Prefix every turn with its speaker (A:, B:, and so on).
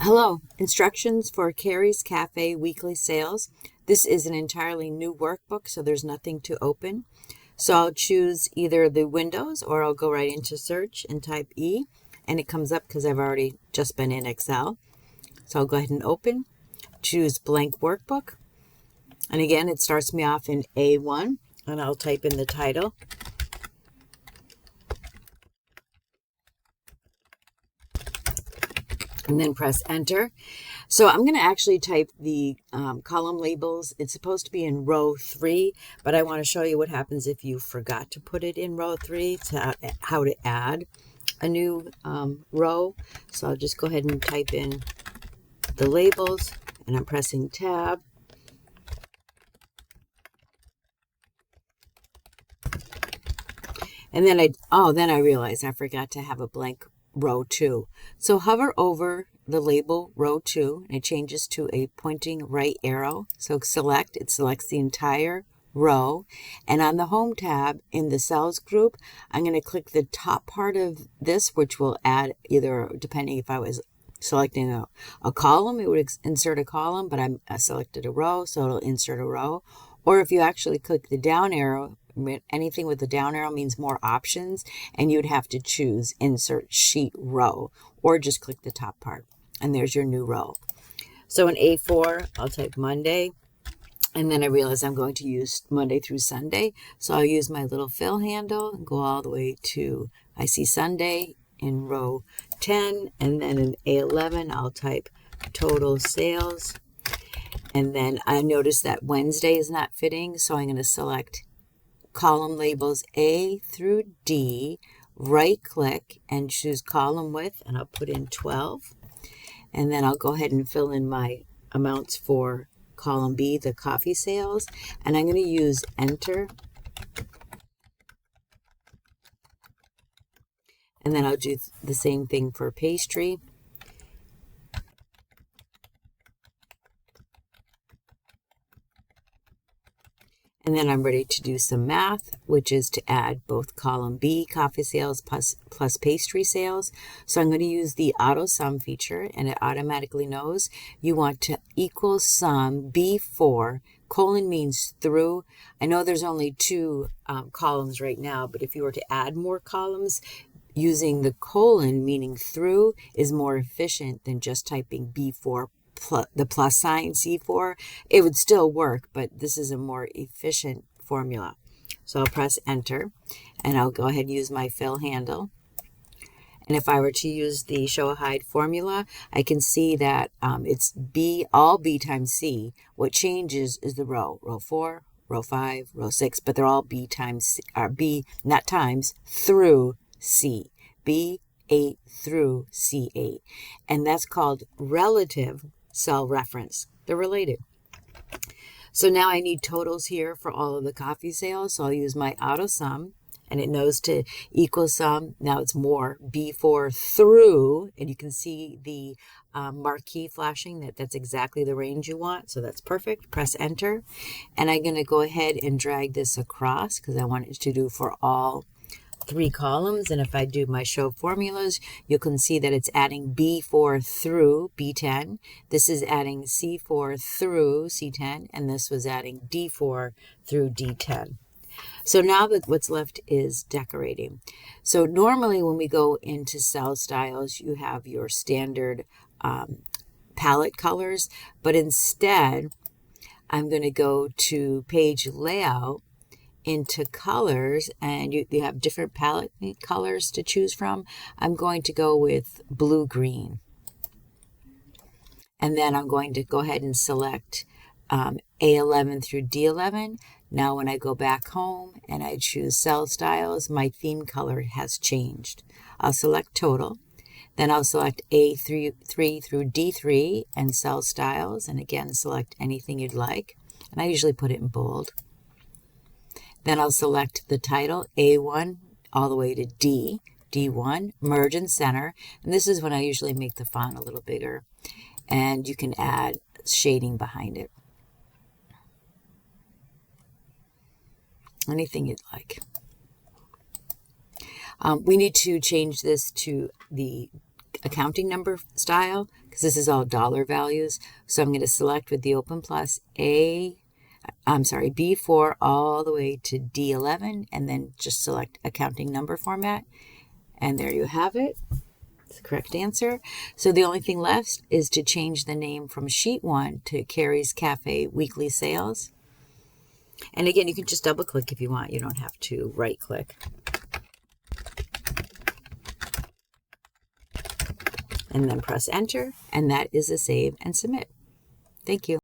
A: Hello, instructions for Carrie's Cafe weekly sales. This is an entirely new workbook, so there's nothing to open. So I'll choose either the Windows or I'll go right into search and type E, and it comes up because I've already just been in Excel. So I'll go ahead and open, choose blank workbook. And again, it starts me off in A1, and I'll type in the title. And then press enter. So I'm going to actually type the column labels. It's supposed to be in row 3, but I want to show you what happens if you forgot to put it in row 3, how to add a new row. So I'll just go ahead and type in the labels, and I'm pressing tab. And then I realized I forgot to have a blank row 2. So hover over the label row 2 and it changes to a pointing right arrow. So it selects the entire row. And on the home tab in the cells group, I'm going to click the top part of this, which will add either, depending if I was selecting a column, it would insert a column, but I selected a row, so it'll insert a row. Or if you actually click the down arrow, anything with the down arrow means more options, and you'd have to choose insert sheet row, or just click the top part, and there's your new row. So in A4, I'll type Monday, and then I realize I'm going to use Monday through Sunday, so I'll use my little fill handle and go all the way to, I see Sunday in row 10, and then in A11, I'll type total sales. And then I notice that Wednesday is not fitting, so I'm going to select column labels A through D, right click and choose column width, and I'll put in 12. And then I'll go ahead and fill in my amounts for column B, the coffee sales, and I'm going to use enter. And then I'll do the same thing for pastry. And then I'm ready to do some math, which is to add both column B, coffee sales, plus pastry sales. So I'm going to use the auto sum feature, and it automatically knows you want to equal sum B4. Colon means through. I know there's only 2 columns right now, but if you were to add more columns, using the colon, meaning through, is more efficient than just typing B4 the plus sign C4. It would still work, but this is a more efficient formula. So I'll press enter, and I'll go ahead and use my fill handle. And if I were to use the show a hide formula, I can see that it's B, all B times C. What changes is the row 4, row 5, row 6, but they're all B times, or B, not times, through C. B8 through C8. And that's called relative cell reference. They're related. So now I need totals here for all of the coffee sales. So I'll use my auto sum, and it knows to equal sum. Now it's more B4 through, and you can see the marquee flashing that's exactly the range you want. So that's perfect. Press enter. And I'm going to go ahead and drag this across because I want it to do for all 3 columns. And if I do my show formulas, you can see that it's adding B4 through B10. This is adding C4 through C10, and this was adding D4 through D10. So now that what's left is decorating. So normally when we go into cell styles, you have your standard palette colors, but instead I'm going to go to page layout, into colors, and you have different palette colors to choose from. I'm going to go with blue green, and then I'm going to go ahead and select A11 through D11. Now when I go back home and I choose cell styles, my theme color has changed. I'll select total, then I'll select A3 through D3 and cell styles, and again select anything you'd like, and I usually put it in bold. Then I'll select the title, A1, all the way to D, D1, merge and center. And this is when I usually make the font a little bigger. And you can add shading behind it. Anything you'd like. We need to change this to the accounting number style because this is all dollar values. So I'm going to select with the open plus B4 all the way to D11 and then just select accounting number format. And there you have it. It's the correct answer. So the only thing left is to change the name from sheet 1 to Carrie's Cafe Weekly Sales. And again, you can just double click if you want. You don't have to right click. And then press enter, and that is a save and submit. Thank you.